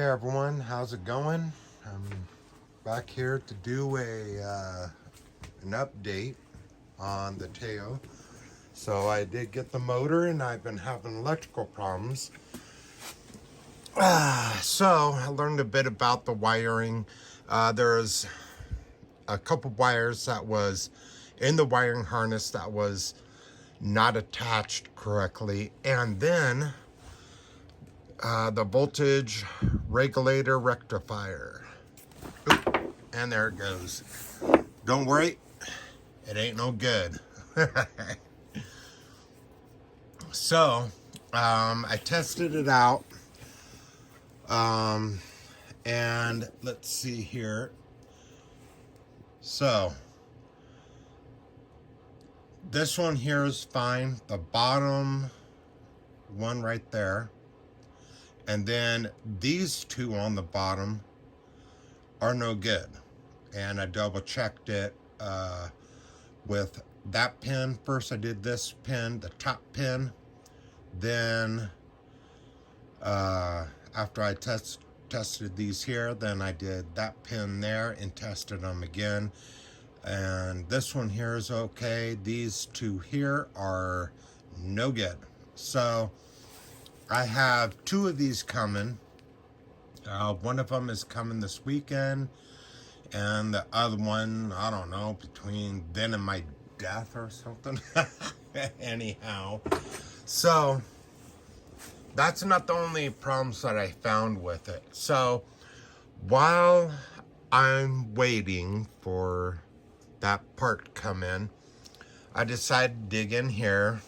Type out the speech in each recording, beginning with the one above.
Hi everyone, how's it going? I'm back here to do an update on the tail. So I did get the motor and I've been having electrical problems. So I learned a bit about the wiring. There's a couple wires that was in the wiring harness that was not attached correctly, and then the voltage regulator rectifier. Oop, and there it goes. Don't worry, it ain't no good. So, I tested it out. And let's see here. So, this one here is fine. The bottom one right there. And then these two on the bottom are no good. And I double checked it with that pin. First I did this pin, the top pin. Then after I tested these here, then I did that pin there and tested them again. And this one here is okay. These two here are no good. So I have two of these coming. One of them is coming this weekend, and the other one, I don't know, between then and my death or something. Anyhow, so that's not the only problems that I found with it. So while I'm waiting for that part to come in, I decided to dig in here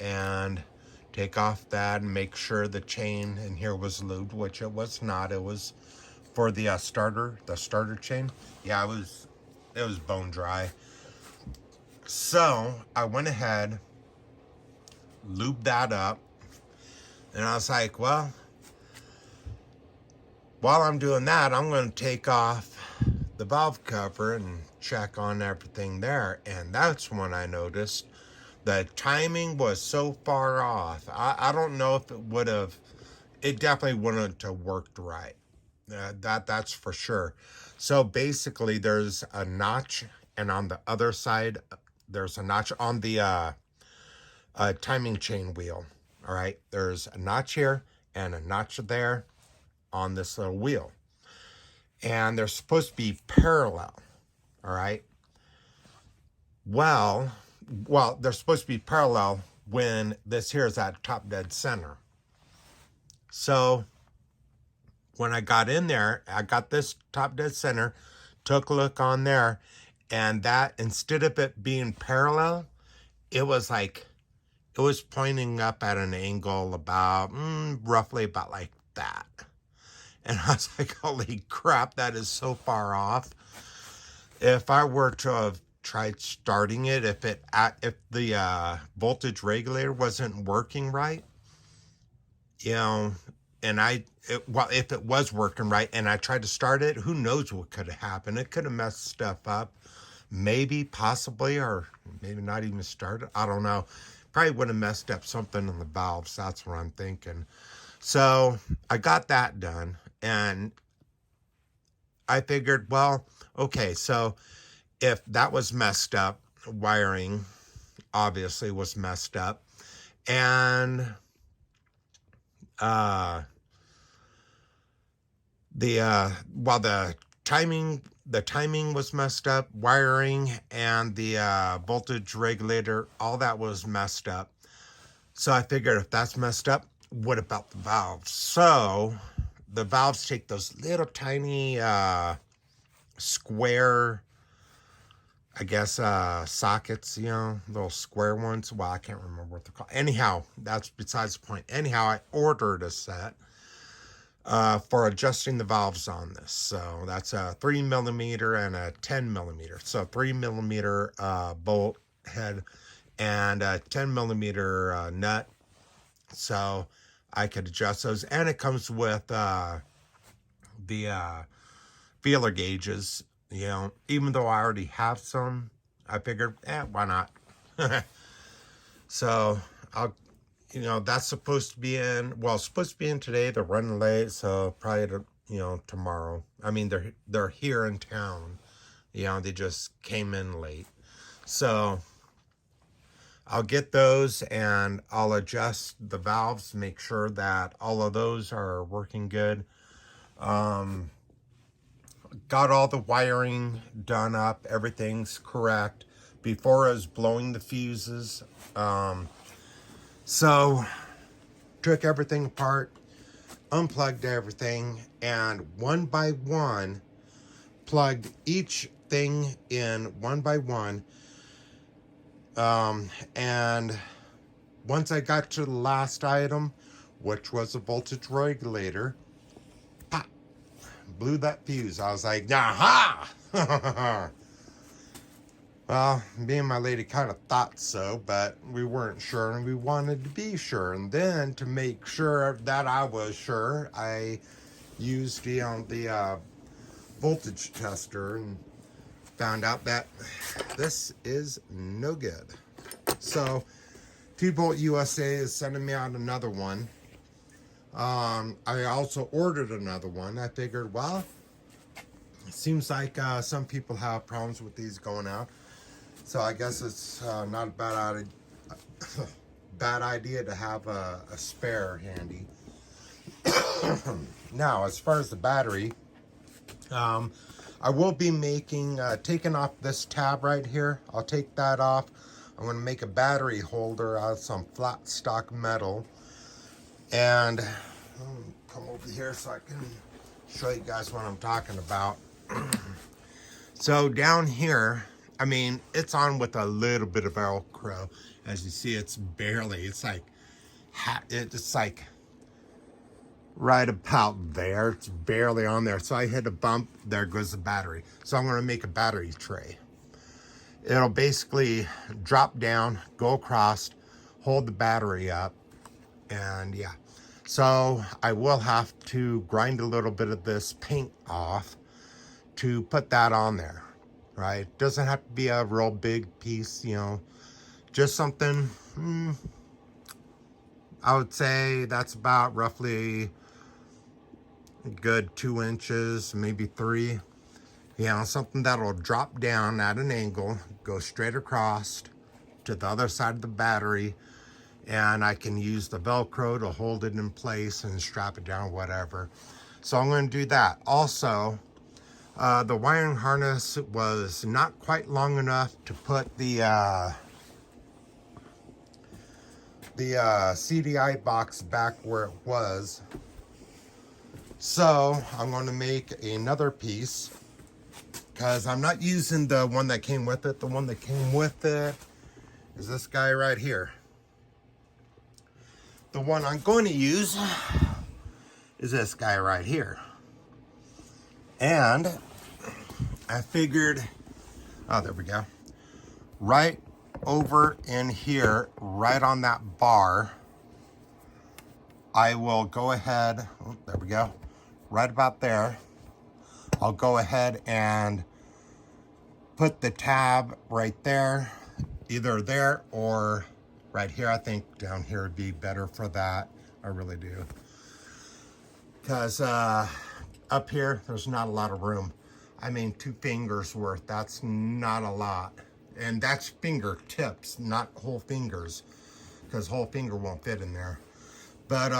and take off that and make sure the chain in here was lubed, which it was not. It was for the starter chain. Yeah, it was bone dry. So I went ahead, lubed that up, and I was like, well, while I'm doing that, I'm going to take off the valve cover and check on everything there. And that's when I noticed the timing was so far off. I don't know if it definitely wouldn't have worked right. That's for sure. So basically there's a notch, and on the other side, there's a notch on the timing chain wheel. All right, there's a notch here and a notch there on this little wheel. And they're supposed to be parallel. All right. Well, they're supposed to be parallel when this here is at top dead center. So when I got in there, I got this top dead center, took a look on there, and that, instead of it being parallel, it was pointing up at an angle about, roughly about like that. And I was like, holy crap, that is so far off. If I were to have tried starting it, if the voltage regulator wasn't working right, and if it was working right and I tried to start it, who knows what could have happened. It could have messed stuff up, maybe, possibly, or maybe not even started. I don't know. Probably would have messed up something in the valves. That's what I'm thinking. So I got that done, and I figured, well, okay, so if that was messed up, wiring obviously was messed up, and the timing was messed up, wiring and the voltage regulator, all that was messed up. So I figured, if that's messed up, what about the valves? So the valves take those little tiny square, I guess, sockets, little square ones. Well, I can't remember what they're called. Anyhow, that's besides the point. Anyhow, I ordered a set for adjusting the valves on this. So that's a 3mm and a 10mm. So 3mm bolt head and a 10mm nut. So I could adjust those. And it comes with the feeler gauges. Even though I already have some, I figured, why not? So that's supposed to be in, well, it's supposed to be in today. They're running late, so probably you know, tomorrow. I mean, they're here in town. You know, they just came in late. So I'll get those and I'll adjust the valves, make sure that all of those are working good. Got all the wiring done up, everything's correct. Before I was blowing the fuses. So took everything apart, unplugged everything, and one by one plugged each thing in one by one. And once I got to the last item, which was a voltage regulator, pop, blew that fuse. I was like, aha! Well, me and my lady kind of thought so, but we weren't sure, and we wanted to be sure. And then to make sure that I was sure, I used the voltage tester and found out that this is no good. So 2-Volt USA is sending me out another one. I also ordered another one. I figured, well, it seems like some people have problems with these going out. So I guess it's not a bad idea to have a spare handy. Now, as far as the battery, I will be taking off this tab right here. I'll take that off. I'm going to make a battery holder out of some flat stock metal. And come over here so I can show you guys what I'm talking about. So down here, I mean, it's on with a little bit of Velcro. As you see, it's like right about there. It's barely on there. So I hit a bump, there goes the battery. So I'm going to make a battery tray. It'll basically drop down, go across, hold the battery up, and yeah. So I will have to grind a little bit of this paint off to put that on there, right? Doesn't have to be a real big piece, you know, just something, I would say that's about roughly a good 2 inches, maybe 3. You know, something that'll drop down at an angle, go straight across to the other side of the battery, and I can use the Velcro to hold it in place and strap it down, whatever. So I'm going to do that. Also, the wiring harness was not quite long enough to put the CDI box back where it was. So I'm going to make another piece, because I'm not using the one that came with it. The one that came with it is this guy right here. The one I'm going to use is this guy right here. And I figured, oh, there we go. Right over in here, right on that bar, I will go ahead, oh, there we go, right about there. I'll go ahead and put the tab right there, either there or right here. I think down here would be better for that. I really do. Because up here, there's not a lot of room. I mean, 2 fingers worth, that's not a lot. And that's fingertips, not whole fingers, because whole finger won't fit in there. But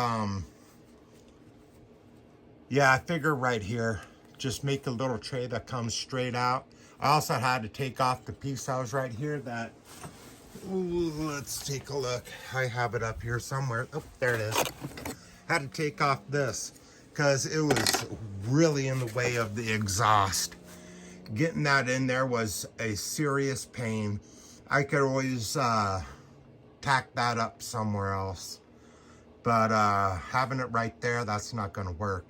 yeah, I figure right here, just make a little tray that comes straight out. I also had to take off the piece that was right here that, ooh, let's take a look. I have it up here somewhere. Oh, there it is. Had to take off this because it was really in the way of the exhaust. Getting that in there was a serious pain. I could always tack that up somewhere else. But having it right there, that's not going to work.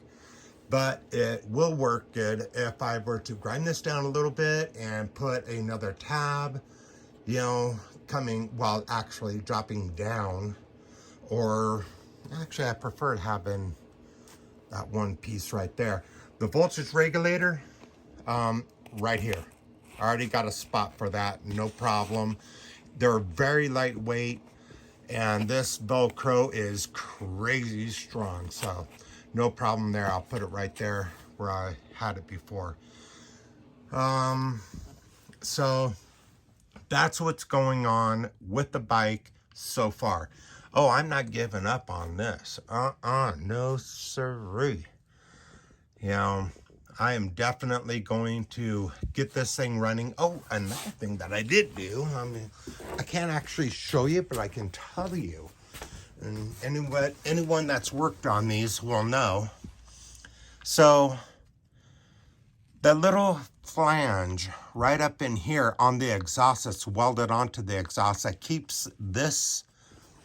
But it will work good if I were to grind this down a little bit and put another tab, you know, actually dropping down. Or actually, I prefer having that one piece right there. The voltage regulator, right here. I already got a spot for that, no problem. They're very lightweight, and this Velcro is crazy strong, so no problem there. I'll put it right there where I had it before. So that's what's going on with the bike so far. Oh, I'm not giving up on this. No siree. You know, I am definitely going to get this thing running. Oh, another thing that I did do, I mean, I can't actually show you, but I can tell you. And anyone that's worked on these will know. So, the little flange right up in here on the exhaust that's welded onto the exhaust that keeps this,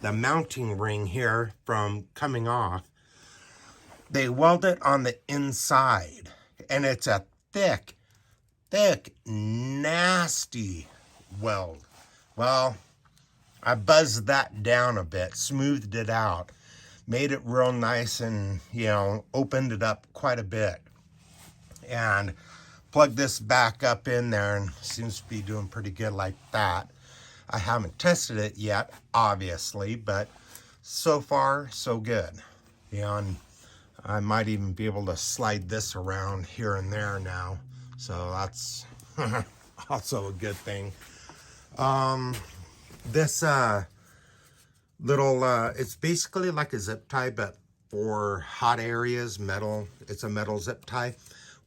the mounting ring here, from coming off, they weld it on the inside. And it's a thick, nasty weld. Well, I buzzed that down a bit, smoothed it out, made it real nice, and, you know, opened it up quite a bit. And plug this back up in there, and seems to be doing pretty good like that. I haven't tested it yet, obviously, but so far, so good. You know, and I might even be able to slide this around here and there now. So that's also a good thing. This little, it's basically like a zip tie, but for hot areas, metal. It's a metal zip tie.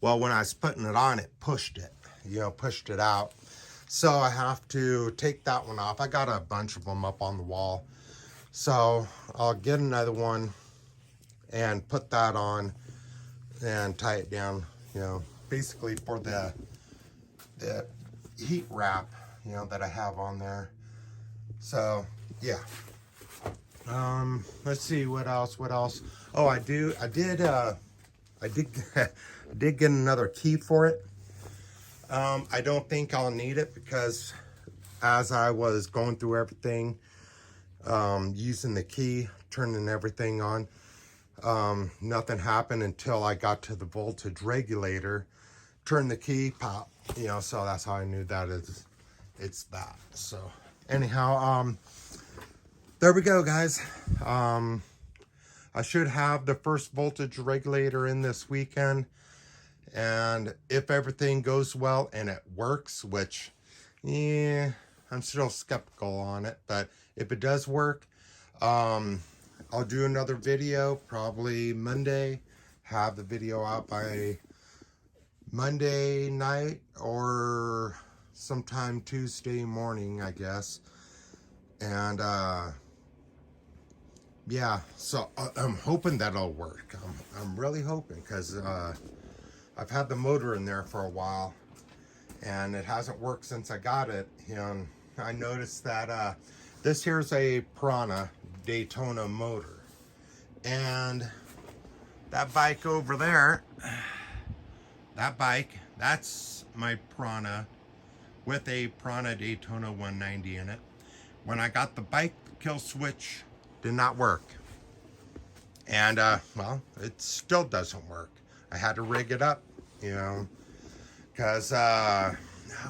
Well, when I was putting it on, it pushed it, you know, pushed it out. So I have to take that one off. I got a bunch of them up on the wall. So I'll get another one and put that on and tie it down, you know, basically for the heat wrap, you know, that I have on there. So yeah. Let's see what else. Oh, I did get another key for it. I don't think I'll need it because as I was going through everything, using the key, turning everything on, nothing happened until I got to the voltage regulator, turned the key, pop, you know, so that's how I knew that it's that. So anyhow, there we go, guys. I should have the first voltage regulator in this weekend, and if everything goes well and it works, which, yeah, I'm still skeptical on it, but if it does work, I'll do another video, probably Monday, have the video out by Monday night or sometime Tuesday morning, I guess. And yeah, so I'm hoping that'll work. I'm really hoping, because I've had the motor in there for a while and it hasn't worked since I got it. And I noticed that this here's a Piranha Daytona motor, and that bike over there, that's my Piranha with a Piranha Daytona 190 in it. When I got the bike, the kill switch did not work. And, well, it still doesn't work. I had to rig it up, you know, because,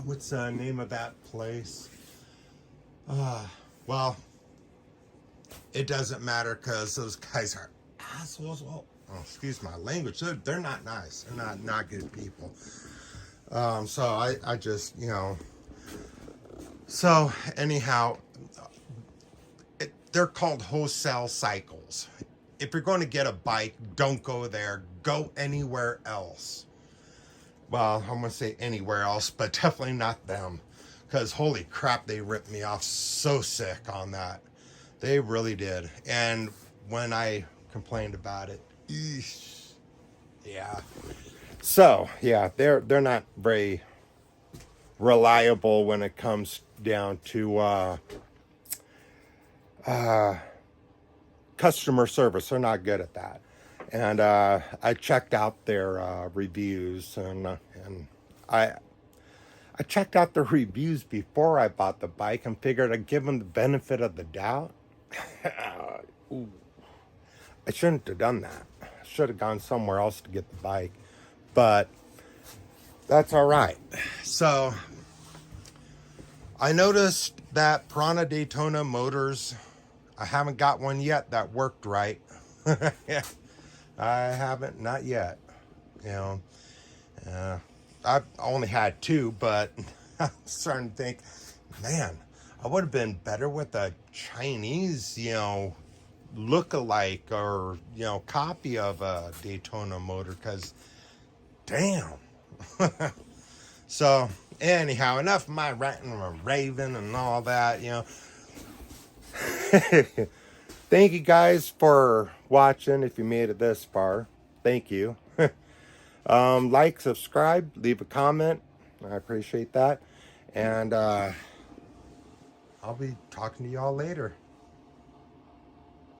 what's the name of that place? Well, it doesn't matter because those guys are assholes. Oh, excuse my language. They're not nice. They're not good people. So I just, you know. So anyhow, they're called wholesale cycles. If you're going to get a bike, don't go there. Go anywhere else. Well, I'm going to say anywhere else, but definitely not them. Because holy crap, they ripped me off so sick on that. They really did. And when I complained about it, eesh, yeah. So, yeah, they're not very reliable when it comes down to customer service. They're not good at that. And I checked out their reviews, and I checked out the reviews before I bought the bike and figured I'd give them the benefit of the doubt. Ooh. I shouldn't have done that. I should have gone somewhere else to get the bike, but that's all right. So I noticed that Piranha Daytona motors, I haven't got one yet that worked right. I haven't, not yet. You know, I've only had two, but I'm starting to think, man, I would have been better with a Chinese, look-alike or, copy of a Daytona motor, because damn. So, anyhow, enough of my ranting and raving and all that, Thank you guys for watching. If you made it this far, thank you. Like, subscribe, leave a comment. I appreciate that. And I'll be talking to y'all later.